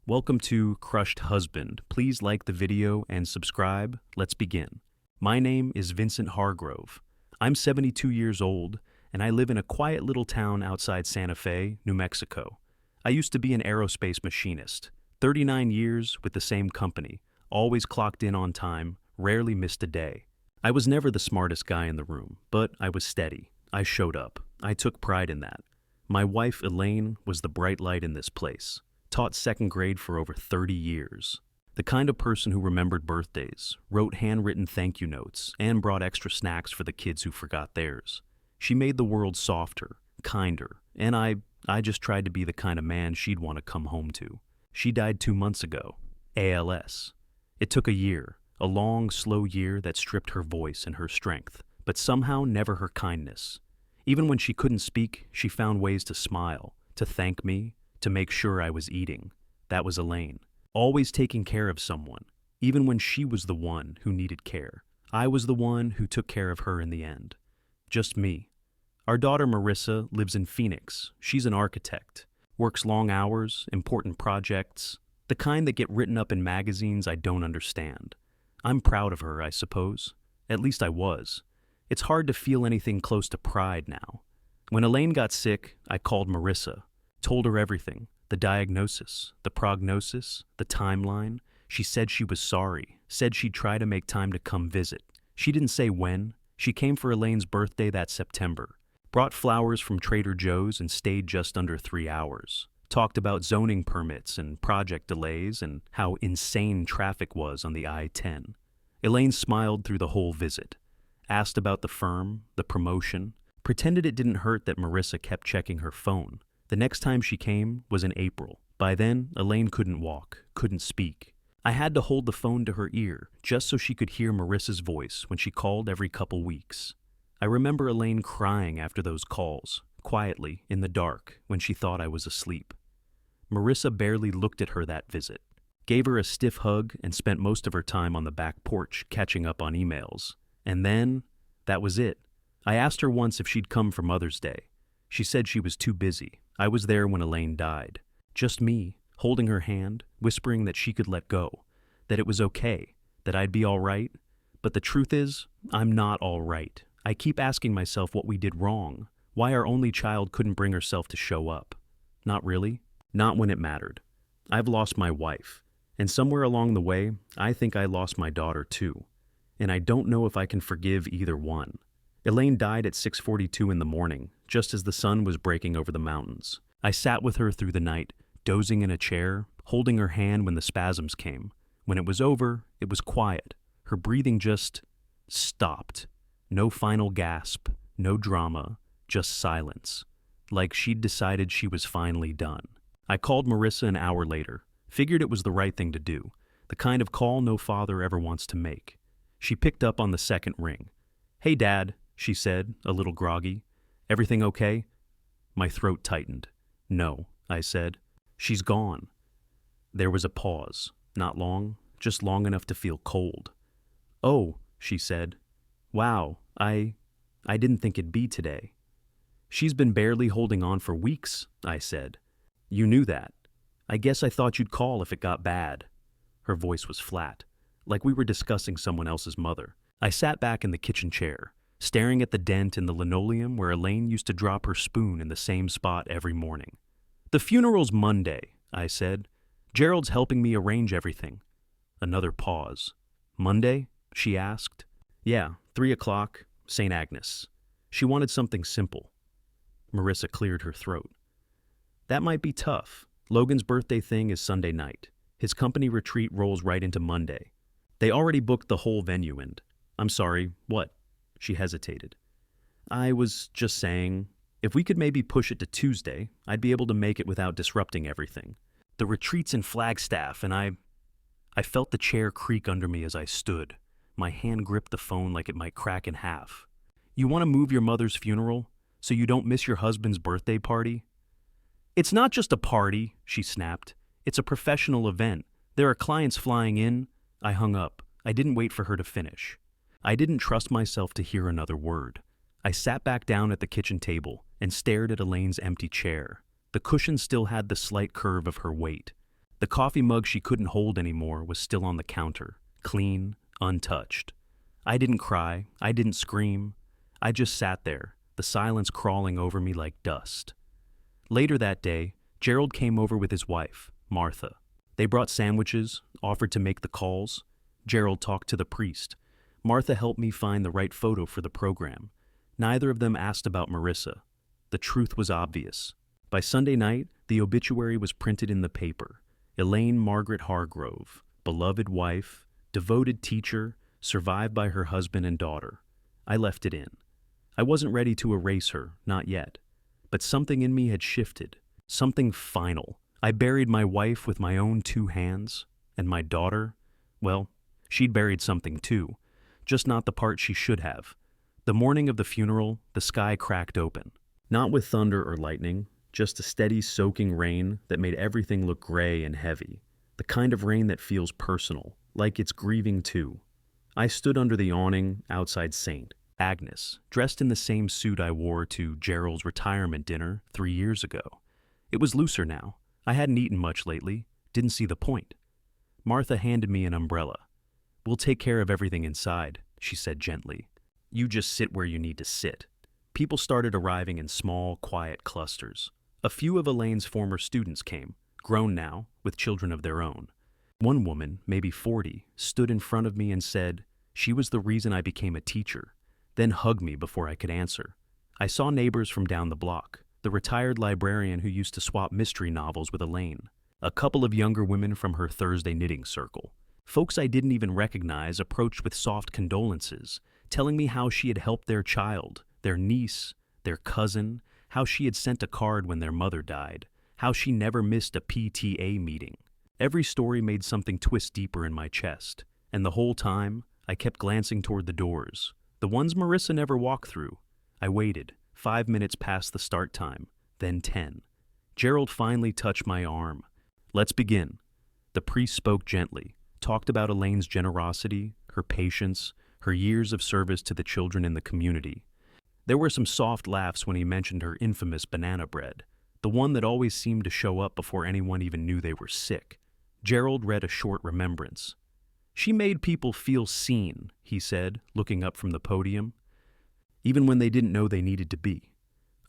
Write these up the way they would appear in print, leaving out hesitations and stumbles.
Welcome to Crushed Husband. Please like the video and subscribe. Let's begin. My name is Vincent Hargrove. I'm 72 years old, and I live in a quiet little town outside Santa Fe, New Mexico. I used to be an aerospace machinist, 39 years with the same company, always clocked in on time, rarely missed a day. I was never the smartest guy in the room, but I was steady. I showed up. I took pride in that. My wife, Elaine, was the bright light in this place. Taught second grade for over 30 years. The kind of person who remembered birthdays, wrote handwritten thank you notes, and brought extra snacks for the kids who forgot theirs. She made the world softer, kinder, and I just tried to be the kind of man she'd want to come home to. She died 2 months ago. ALS. It took a year, a long, slow year that stripped her voice and her strength, but somehow never her kindness. Even when she couldn't speak, she found ways to smile, to thank me, to make sure I was eating. That was Elaine. Always taking care of someone, even when she was the one who needed care. I was the one who took care of her in the end. Just me. Our daughter Marissa lives in Phoenix. She's an architect. Works long hours, important projects, the kind that get written up in magazines I don't understand. I'm proud of her, I suppose. At least I was. It's hard to feel anything close to pride now. When Elaine got sick, I called Marissa. Told her everything, the diagnosis, the prognosis, the timeline. She said she was sorry, said she'd try to make time to come visit. She didn't say when. She came for Elaine's birthday that September. Brought flowers from Trader Joe's and stayed just under 3 hours. Talked about zoning permits and project delays and how insane traffic was on the I-10. Elaine smiled through the whole visit. Asked about the firm, the promotion. Pretended it didn't hurt that Marissa kept checking her phone. The next time she came was in April. By then, Elaine couldn't walk, couldn't speak. I had to hold the phone to her ear just so she could hear Marissa's voice when she called every couple weeks. I remember Elaine crying after those calls, quietly, in the dark, when she thought I was asleep. Marissa barely looked at her that visit. Gave her a stiff hug and spent most of her time on the back porch catching up on emails. And then, that was it. I asked her once if she'd come for Mother's Day. She said she was too busy. I was there when Elaine died. Just me, holding her hand, whispering that she could let go, that it was okay, that I'd be all right. But the truth is, I'm not all right. I keep asking myself what we did wrong, why our only child couldn't bring herself to show up. Not really. Not when it mattered. I've lost my wife, and somewhere along the way, I think I lost my daughter too. And I don't know if I can forgive either one. Elaine died at 6:42 in the morning, just as the sun was breaking over the mountains. I sat with her through the night, dozing in a chair, holding her hand when the spasms came. When it was over, it was quiet. Her breathing just stopped. No final gasp, no drama, just silence. Like she'd decided she was finally done. I called Marissa an hour later. Figured it was the right thing to do, the kind of call no father ever wants to make. She picked up on the second ring. "Hey, Dad," she said, a little groggy. "Everything okay?" My throat tightened. "No," I said. "She's gone." There was a pause. Not long, just long enough to feel cold. "Oh," she said. "Wow, I didn't think it'd be today." "She's been barely holding on for weeks," I said. "You knew that. I guess I thought you'd call if it got bad." Her voice was flat, like we were discussing someone else's mother. I sat back in the kitchen chair, staring at the dent in the linoleum where Elaine used to drop her spoon in the same spot every morning. "The funeral's Monday," I said. "Gerald's helping me arrange everything." Another pause. "Monday?" she asked. "Yeah, 3 o'clock, St. Agnes." She wanted something simple. Marissa cleared her throat. "That might be tough. Logan's birthday thing is Sunday night. His company retreat rolls right into Monday. They already booked the whole venue and..." "I'm sorry, what?" She hesitated. "I was just saying, if we could maybe push it to Tuesday, I'd be able to make it without disrupting everything. The retreat's in Flagstaff, and I felt the chair creak under me as I stood. My hand gripped the phone like it might crack in half. "You want to move your mother's funeral so you don't miss your husband's birthday party?" "It's not just a party," she snapped. "It's a professional event. There are clients flying in." I hung up. I didn't wait for her to finish. I didn't trust myself to hear another word. I sat back down at the kitchen table and stared at Elaine's empty chair. The cushion still had the slight curve of her weight. The coffee mug she couldn't hold anymore was still on the counter, clean, untouched. I didn't cry, I didn't scream. I just sat there, the silence crawling over me like dust. Later that day, Gerald came over with his wife, Martha. They brought sandwiches, offered to make the calls. Gerald talked to the priest. Martha helped me find the right photo for the program. Neither of them asked about Marissa. The truth was obvious. By Sunday night, the obituary was printed in the paper. Elaine Margaret Hargrove, beloved wife, devoted teacher, survived by her husband and daughter. I left it in. I wasn't ready to erase her, not yet. But something in me had shifted, something final. I buried my wife with my own 2 hands, and my daughter, well, she'd buried something too, just not the part she should have. The morning of the funeral, the sky cracked open. Not with thunder or lightning, just a steady soaking rain that made everything look gray and heavy. The kind of rain that feels personal, like it's grieving too. I stood under the awning outside St. Agnes, dressed in the same suit I wore to Gerald's retirement dinner 3 years ago. It was looser now. I hadn't eaten much lately, didn't see the point. Martha handed me an umbrella. "We'll take care of everything inside," she said gently. "You just sit where you need to sit." People started arriving in small, quiet clusters. A few of Elaine's former students came, grown now, with children of their own. One woman, maybe 40, stood in front of me and said she was the reason I became a teacher, then hugged me before I could answer. I saw neighbors from down the block, the retired librarian who used to swap mystery novels with Elaine, a couple of younger women from her Thursday knitting circle. Folks I didn't even recognize approached with soft condolences, telling me how she had helped their child, their niece, their cousin, how she had sent a card when their mother died, how she never missed a PTA meeting. Every story made something twist deeper in my chest, and the whole time, I kept glancing toward the doors, the ones Marissa never walked through. I waited, 5 minutes past the start time, then 10. Gerald finally touched my arm. "Let's begin." The priest spoke gently, talked about Elaine's generosity, her patience, her years of service to the children in the community. There were some soft laughs when he mentioned her infamous banana bread, the one that always seemed to show up before anyone even knew they were sick. Gerald read a short remembrance. "She made people feel seen," he said, looking up from the podium, "even when they didn't know they needed to be."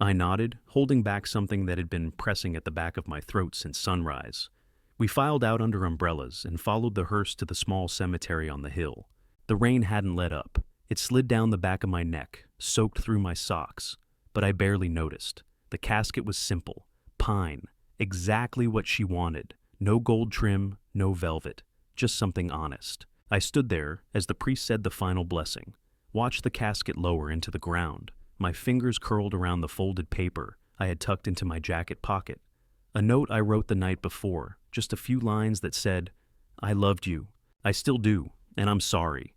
I nodded, holding back something that had been pressing at the back of my throat since sunrise. We filed out under umbrellas and followed the hearse to the small cemetery on the hill. The rain hadn't let up. It slid down the back of my neck, soaked through my socks, but I barely noticed. The casket was simple, pine, exactly what she wanted. No gold trim, no velvet, just something honest. I stood there as the priest said the final blessing, watched the casket lower into the ground, my fingers curled around the folded paper I had tucked into my jacket pocket. A note I wrote the night before, just a few lines that said, "I loved you. I still do, and I'm sorry."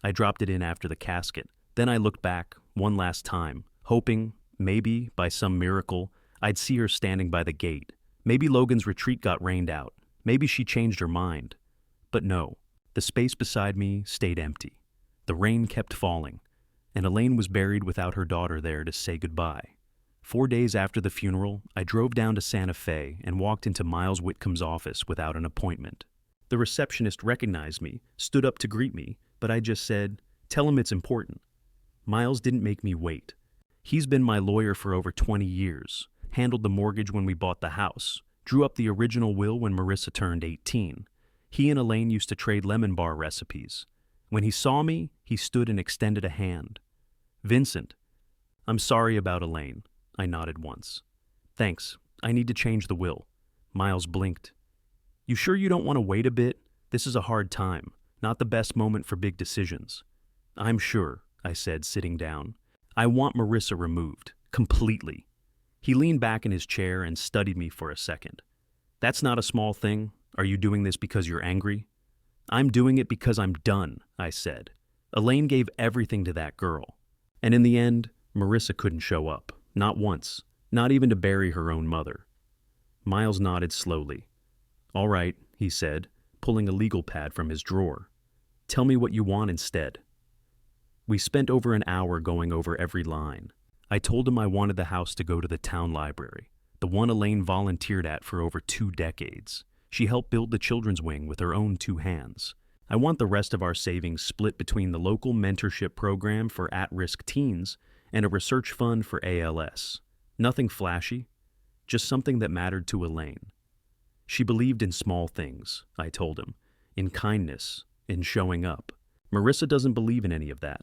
I dropped it in after the casket. Then I looked back, one last time, hoping, maybe, by some miracle, I'd see her standing by the gate. Maybe Logan's retreat got rained out. Maybe she changed her mind. But no, the space beside me stayed empty. The rain kept falling, and Elaine was buried without her daughter there to say goodbye. 4 days after the funeral, I drove down to Santa Fe and walked into Miles Whitcomb's office without an appointment. The receptionist recognized me, stood up to greet me, but I just said, "Tell him it's important." Miles didn't make me wait. He's been my lawyer for over 20 years, handled the mortgage when we bought the house, drew up the original will when Marissa turned 18. He and Elaine used to trade lemon bar recipes. When he saw me, he stood and extended a hand. "Vincent, I'm sorry about Elaine." I nodded once. "Thanks. I need to change the will." Miles blinked. "You sure you don't want to wait a bit? This is a hard time, not the best moment for big decisions." "I'm sure," I said, sitting down. "I want Marissa removed, completely." He leaned back in his chair and studied me for a second. "That's not a small thing. Are you doing this because you're angry?" "I'm doing it because I'm done," I said. "Elaine gave everything to that girl. And in the end, Marissa couldn't show up. Not once. Not even to bury her own mother." Miles nodded slowly. "All right," he said, pulling a legal pad from his drawer. "Tell me what you want instead." We spent over an hour going over every line. I told him I wanted the house to go to the town library, the one Elaine volunteered at for over 2 decades. She helped build the children's wing with her own 2 hands. I want the rest of our savings split between the local mentorship program for at-risk teens and a research fund for ALS. Nothing flashy, just something that mattered to Elaine. She believed in small things, I told him, in kindness, in showing up. Marissa doesn't believe in any of that,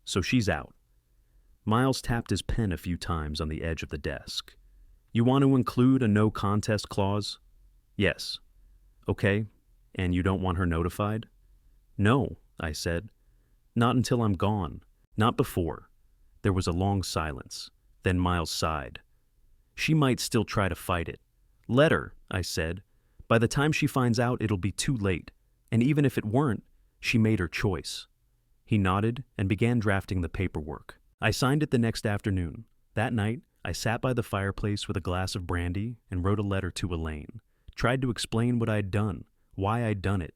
so she's out. Miles tapped his pen a few times on the edge of the desk. You want to include a no contest clause? Yes. Okay, and you don't want her notified? No, I said. Not until I'm gone. Not before. There was a long silence. Then Miles sighed. She might still try to fight it. Let her, I said. By the time she finds out, it'll be too late. And even if it weren't, she made her choice. He nodded and began drafting the paperwork. I signed it the next afternoon. That night, I sat by the fireplace with a glass of brandy and wrote a letter to Elaine. Tried to explain what I'd done, why I'd done it.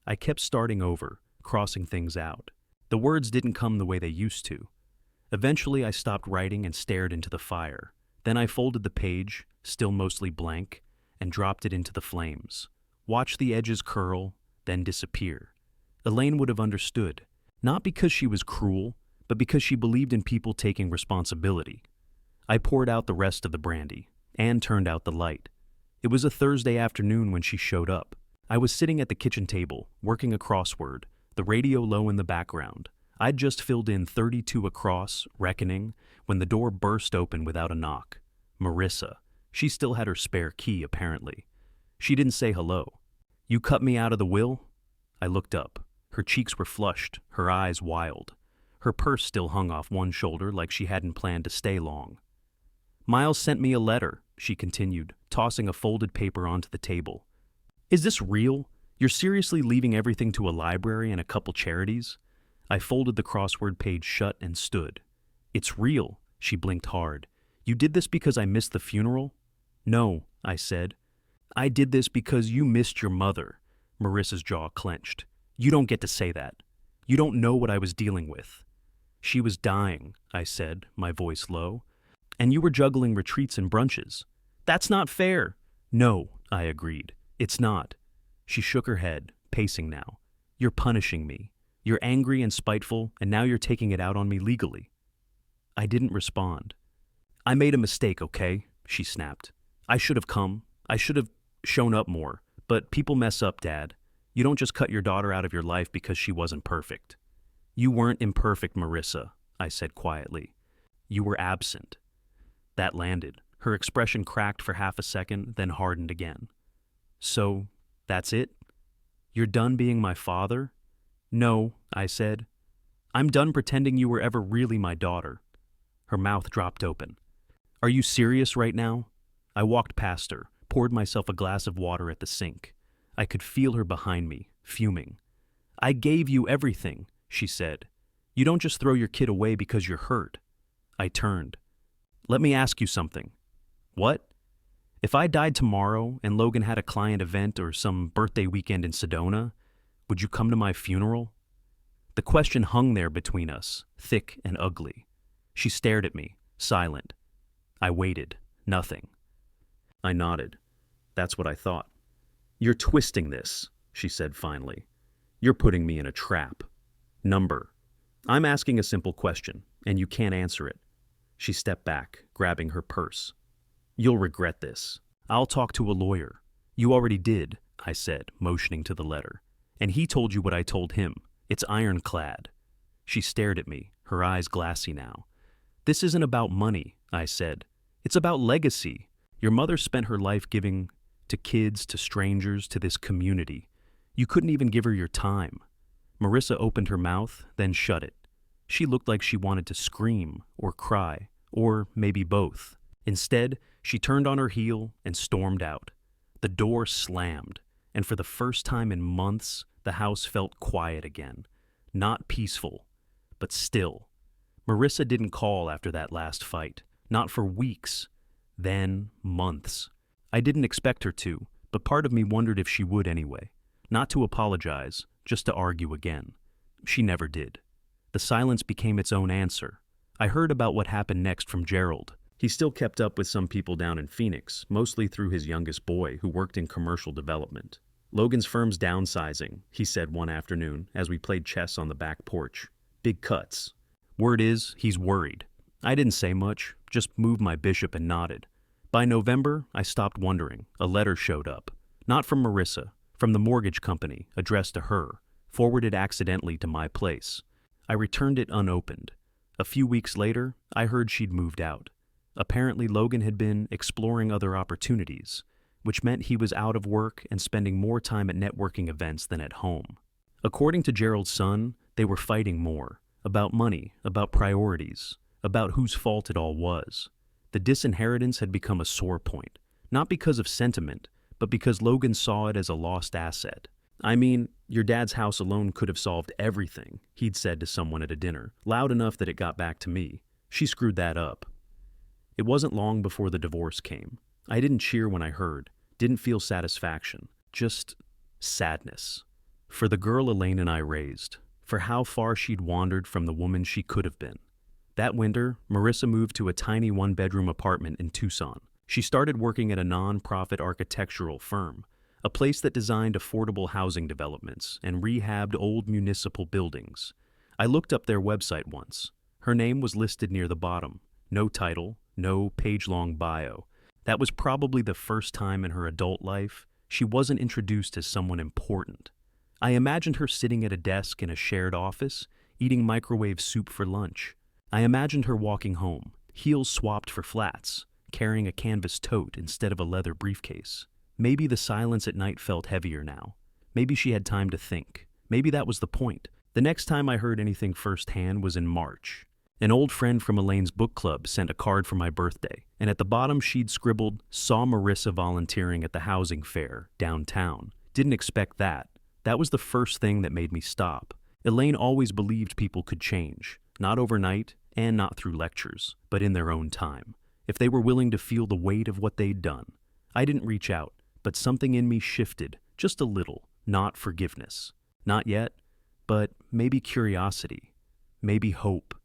I kept starting over, crossing things out. The words didn't come the way they used to. Eventually, I stopped writing and stared into the fire. Then I folded the page, still mostly blank, and dropped it into the flames. Watched the edges curl, then disappear. Elaine would have understood, not because she was cruel, but because she believed in people taking responsibility. I poured out the rest of the brandy and turned out the light. It was a Thursday afternoon when she showed up. I was sitting at the kitchen table, working a crossword, the radio low in the background. I'd just filled in 32 across, reckoning, when the door burst open without a knock. Marissa. She still had her spare key, apparently. She didn't say hello. You cut me out of the will? I looked up. Her cheeks were flushed, her eyes wild. Her purse still hung off one shoulder like she hadn't planned to stay long. Miles sent me a letter, she continued, tossing a folded paper onto the table. Is this real? You're seriously leaving everything to a library and a couple charities? I folded the crossword page shut and stood. It's real, she blinked hard. You did this because I missed the funeral? No, I said. I did this because you missed your mother. Marissa's jaw clenched. You don't get to say that. You don't know what I was dealing with. She was dying, I said, my voice low. And you were juggling retreats and brunches. That's not fair. No, I agreed. It's not. She shook her head, pacing now. You're punishing me. You're angry and spiteful, and now you're taking it out on me legally. I didn't respond. I made a mistake, okay? She snapped. I should have come. I should have shown up more. But people mess up, Dad. You don't just cut your daughter out of your life because she wasn't perfect. You weren't imperfect, Marissa, I said quietly. You were absent. That landed. Her expression cracked for half a second, then hardened again. So, that's it? You're done being my father? No, I said. I'm done pretending you were ever really my daughter. Her mouth dropped open. Are you serious right now? I walked past her, poured myself a glass of water at the sink. I could feel her behind me, fuming. I gave you everything, she said. You don't just throw your kid away because you're hurt. I turned. Let me ask you something. What? If I died tomorrow and Logan had a client event or some birthday weekend in Sedona, would you come to my funeral? The question hung there between us, thick and ugly. She stared at me, silent. I waited. Nothing. I nodded. That's what I thought. You're twisting this, she said finally. You're putting me in a trap. Number. I'm asking a simple question, and you can't answer it. She stepped back, grabbing her purse. You'll regret this. I'll talk to a lawyer. You already did, I said, motioning to the letter. And he told you what I told him. It's ironclad. She stared at me, her eyes glassy now. This isn't about money, I said. It's about legacy. Your mother spent her life giving to kids, to strangers, to this community. You couldn't even give her your time. Marissa opened her mouth, then shut it. She looked like she wanted to scream or cry, or maybe both. Instead, she turned on her heel and stormed out. The door slammed, and for the first time in months, the house felt quiet again. Not peaceful, but still. Marissa didn't call after that last fight, not for weeks, then months. I didn't expect her to, but part of me wondered if she would anyway. Not to apologize, just to argue again. She never did. The silence became its own answer. I heard about what happened next from Gerald. He still kept up with some people down in Phoenix, mostly through his youngest boy, who worked in commercial development. "Logan's firm's downsizing," he said one afternoon as we played chess on the back porch. "Big cuts. Word is, he's worried." I didn't say much, just moved my bishop and nodded. By November, I stopped wondering. A letter showed up. Not from Marissa, from the mortgage company, addressed to her, forwarded accidentally to my place. I returned it unopened. A few weeks later, I heard she'd moved out. Apparently, Logan had been exploring other opportunities, which meant he was out of work and spending more time at networking events than at home. According to Gerald's son, they were fighting more, about money, about priorities, about whose fault it all was. The disinheritance had become a sore point, not because of sentiment, but because Logan saw it as a lost asset. "I mean, your dad's house alone could have solved everything," he'd said to someone at a dinner, loud enough that it got back to me. She screwed that up. It wasn't long before the divorce came. I didn't cheer when I heard, didn't feel satisfaction, just sadness. For the girl Elaine and I raised, for how far she'd wandered from the woman she could have been. That winter, Marissa moved to a tiny one-bedroom apartment in Tucson. She started working at a non-profit architectural firm, a place that designed affordable housing developments and rehabbed old municipal buildings. I looked up their website once. Her name was listed near the bottom. No title, no page-long bio. That was probably the first time in her adult life she wasn't introduced as someone important. I imagined her sitting at a desk in a shared office, eating microwave soup for lunch. I imagined her walking home, heels swapped for flats, carrying a canvas tote instead of a leather briefcase. Maybe the silence at night felt heavier now. Maybe she had time to think. Maybe that was the point. The next time I heard anything firsthand was in March. An old friend from Elaine's book club sent a card for my birthday, and at the bottom she'd scribbled, "Saw Marissa volunteering at the housing fair, downtown. Didn't expect that." That was the first thing that made me stop. Elaine always believed people could change, not overnight and not through lectures, but in their own time, if they were willing to feel the weight of what they'd done. I didn't reach out, but something in me shifted, just a little, not forgiveness. Not yet, but maybe curiosity, maybe hope.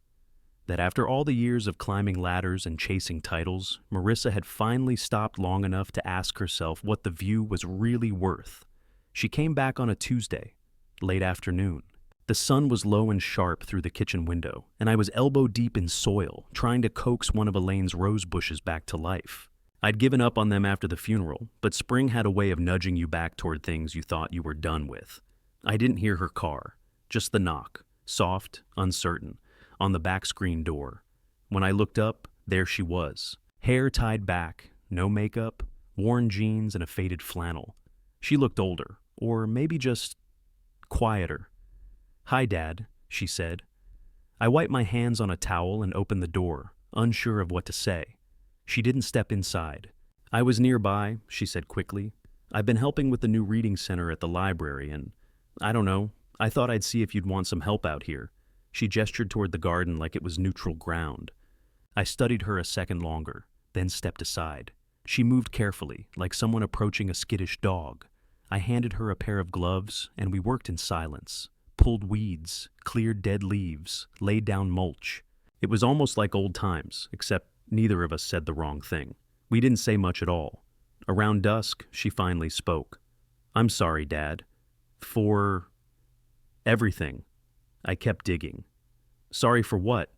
That after all the years of climbing ladders and chasing titles, Marissa had finally stopped long enough to ask herself what the view was really worth. She came back on a Tuesday, late afternoon. The sun was low and sharp through the kitchen window, and I was elbow deep in soil, trying to coax one of Elaine's rose bushes back to life. I'd given up on them after the funeral, but spring had a way of nudging you back toward things you thought you were done with. I didn't hear her car, just the knock, soft, uncertain, on the back screen door. When I looked up, there she was. Hair tied back, no makeup, worn jeans and a faded flannel. She looked older, or maybe just quieter. "Hi, Dad," she said. I wiped my hands on a towel and opened the door, unsure of what to say. She didn't step inside. "I was nearby," she said quickly. "I've been helping with the new reading center at the library, and I don't know, I thought I'd see if you'd want some help out here." She gestured toward the garden like it was neutral ground. I studied her a second longer, then stepped aside. She moved carefully, like someone approaching a skittish dog. I handed her a pair of gloves, and we worked in silence. Pulled weeds, cleared dead leaves, laid down mulch. It was almost like old times, except neither of us said the wrong thing. We didn't say much at all. Around dusk, she finally spoke. "I'm sorry, Dad. For everything." I kept digging. "Sorry for what?"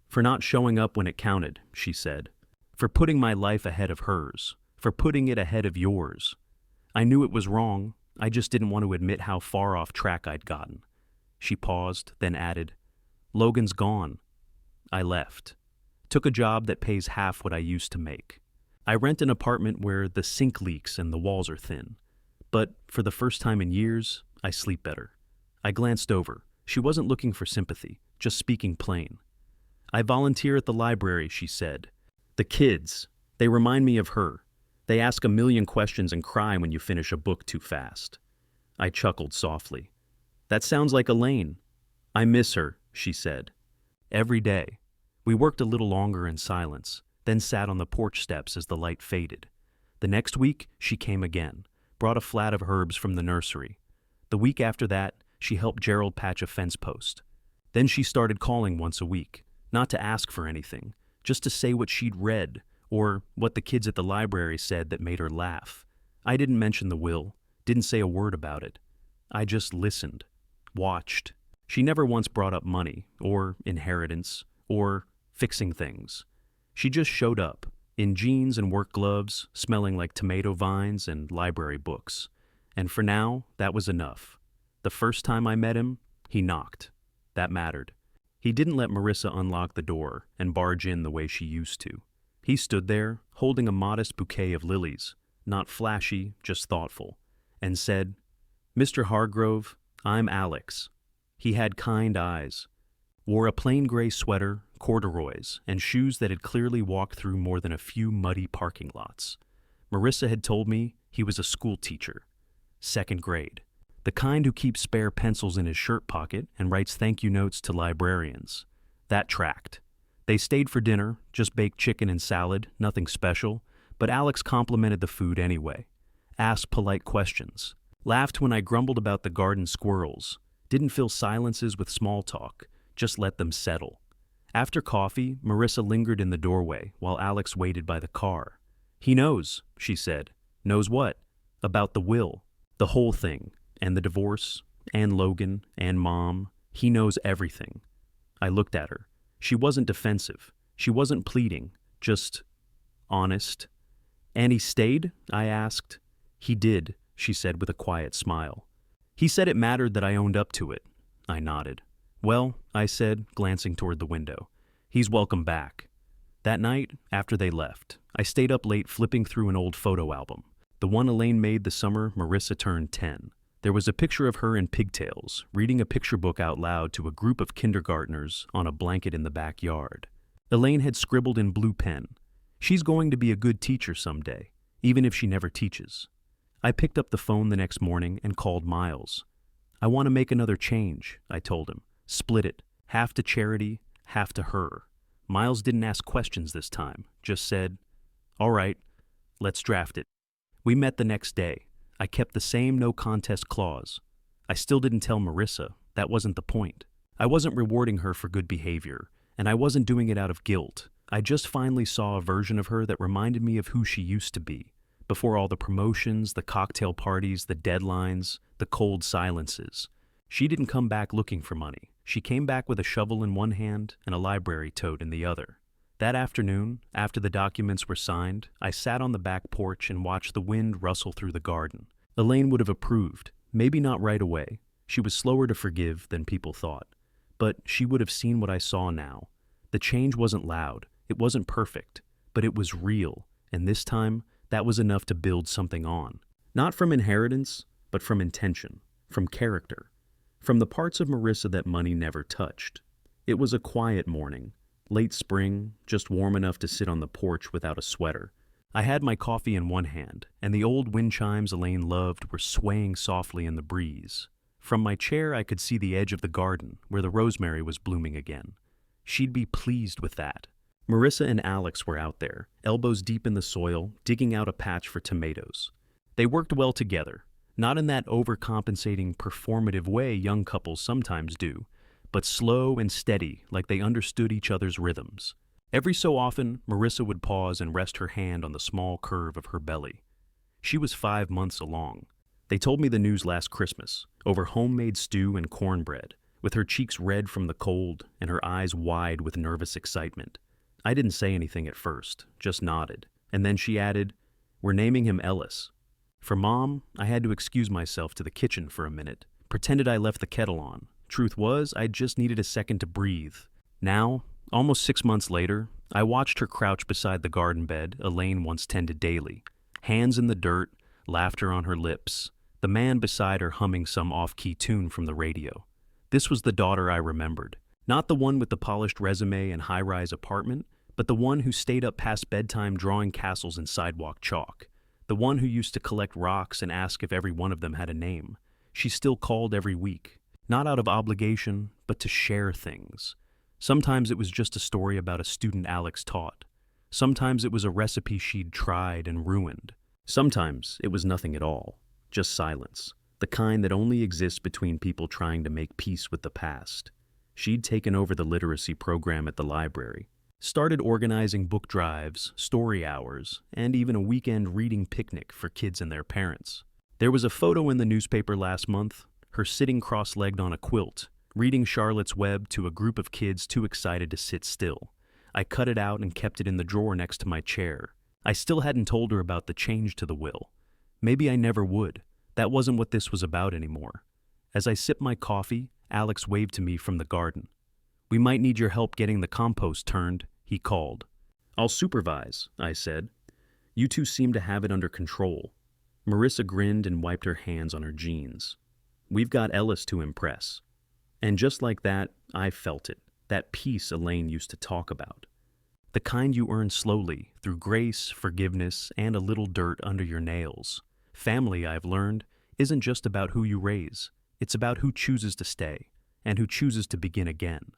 "For not showing up when it counted," she said. "For putting my life ahead of hers. For putting it ahead of yours. I knew it was wrong. I just didn't want to admit how far off track I'd gotten." She paused, then added, "Logan's gone." I left. Took a job that pays half what I used to make. I rent an apartment where the sink leaks and the walls are thin. But for the first time in years, I sleep better. I glanced over. She wasn't looking for sympathy, just speaking plain. "I volunteer at the library," she said. "The kids, they remind me of her. They ask a million questions and cry when you finish a book too fast." I chuckled softly. "That sounds like Elaine." "I miss her," she said. "Every day." We worked a little longer in silence, then sat on the porch steps as the light faded. The next week, she came again, brought a flat of herbs from the nursery. The week after that, she helped Gerald patch a fence post. Then she started calling once a week, not to ask for anything, just to say what she'd read or what the kids at the library said that made her laugh. I didn't mention the will, didn't say a word about it. I just listened, watched. She never once brought up money or inheritance or fixing things. She just showed up, in jeans and work gloves, smelling like tomato vines and library books. And for now, that was enough. The first time I met him, he knocked. That mattered. He didn't let Marissa unlock the door and barge in the way she used to. He stood there, holding a modest bouquet of lilies, not flashy, just thoughtful, and said, "Mr. Hargrove, I'm Alex." He had kind eyes, wore a plain gray sweater, corduroys, and shoes that had clearly walked through more than a few muddy parking lots. Marissa had told me he was a school teacher, 2nd grade, the kind who keeps spare pencils in his shirt pocket and writes thank you notes to librarians. That tracked. They stayed for dinner, just baked chicken and salad, nothing special, but Alex complimented the food anyway, asked polite questions, laughed when I grumbled about the garden squirrels, didn't fill silences with small talk, just let them settle. After coffee, Marissa lingered in the doorway while Alex waited by the car. "He knows," she said. "Knows what?" "About the will. The whole thing. And the divorce. And Logan. And Mom. He knows everything." I looked at her. She wasn't defensive. She wasn't pleading. Just honest. "And he stayed?" I asked. "He did," she said with a quiet smile. "He said it mattered that I owned up to it." I nodded. "Well," I said, glancing toward the window, "he's welcome back." That night, after they left, I stayed up late flipping through an old photo album, the one Elaine made the summer Marissa turned 10. There was a picture of her in pigtails, reading a picture book out loud to a group of kindergartners on a blanket in the backyard. Elaine had scribbled in blue pen, "She's going to be a good teacher someday, even if she never teaches." I picked up the phone the next morning and called Miles. "I want to make another change," I told him. "Split it, half to charity, half to her." Miles didn't ask questions this time, just said, "All right, let's draft it." We met the next day. I kept the same no contest clause. I still didn't tell Marissa. That wasn't the point. I wasn't rewarding her for good behavior, and I wasn't doing it out of guilt. I just finally saw a version of her that reminded me of who she used to be, before all the promotions, the cocktail parties, the deadlines, the cold silences. She didn't come back looking for money. She came back with a shovel in one hand and a library tote in the other. That afternoon, after the documents were signed, I sat on the back porch and watched the wind rustle through the garden. Elaine would have approved, maybe not right away. She was slower to forgive than people thought. But she would have seen what I saw now. The change wasn't loud, it wasn't perfect, but it was real, and this time, that was enough to build something on. Not from inheritance, but from intention, from character, from the parts of Marissa that money never touched. It was a quiet morning. Late spring, just warm enough to sit on the porch without a sweater. I had my coffee in one hand, and the old wind chimes Elaine loved were swaying softly in the breeze. From my chair, I could see the edge of the garden, where the rosemary was blooming again. She'd be pleased with that. Marissa and Alex were out there, elbows deep in the soil, digging out a patch for tomatoes. They worked well together, not in that overcompensating, performative way young couples sometimes do, but slow and steady, like they understood each other's rhythms. Every so often, Marissa would pause and rest her hand on the small curve of her belly. She was 5 months along. They told me the news last Christmas, over homemade stew and cornbread, with her cheeks red from the cold and her eyes wide with nervous excitement. I didn't say anything at first, just nodded, and then she added, "We're naming him Ellis." For Mom, I had to excuse myself to the kitchen for a minute, pretended I left the kettle on. Truth was, I just needed a second to breathe. Now, almost 6 months later, I watched her crouch beside the garden bed Elaine once tended daily, hands in the dirt, laughter on her lips, the man beside her humming some off-key tune from the radio. This was the daughter I remembered, not the one with the polished resume and high-rise apartment, but the one who stayed up past bedtime drawing castles in sidewalk chalk, the one who used to collect rocks and ask if every one of them had a name. She still called every week. Not out of obligation, but to share things. Sometimes it was just a story about a student Alex taught. Sometimes it was a recipe she'd tried and ruined. Sometimes it was nothing at all, just silence, the kind that only exists between people trying to make peace with the past. She'd taken over the literacy program at the library. Started organizing book drives, story hours, and even a weekend reading picnic for kids and their parents. There was a photo in the newspaper last month, her sitting cross-legged on a quilt, reading Charlotte's Web to a group of kids too excited to sit still. I cut it out and kept it in the drawer next to my chair. I still hadn't told her about the change to the will. Maybe I never would. That wasn't what this was about anymore. As I sipped my coffee, Alex waved to me from the garden. "We might need your help getting the compost turned," he called. "I'll supervise," I said. "You two seem to have it under control." Marissa grinned and wiped her hands on her jeans. "We've got Ellis to impress." And just like that, I felt it, that peace Elaine used to talk about. The kind you earn slowly, through grace, forgiveness, and a little dirt under your nails. Family, I've learned, isn't just about who you raise. It's about who chooses to stay, and who chooses to begin again.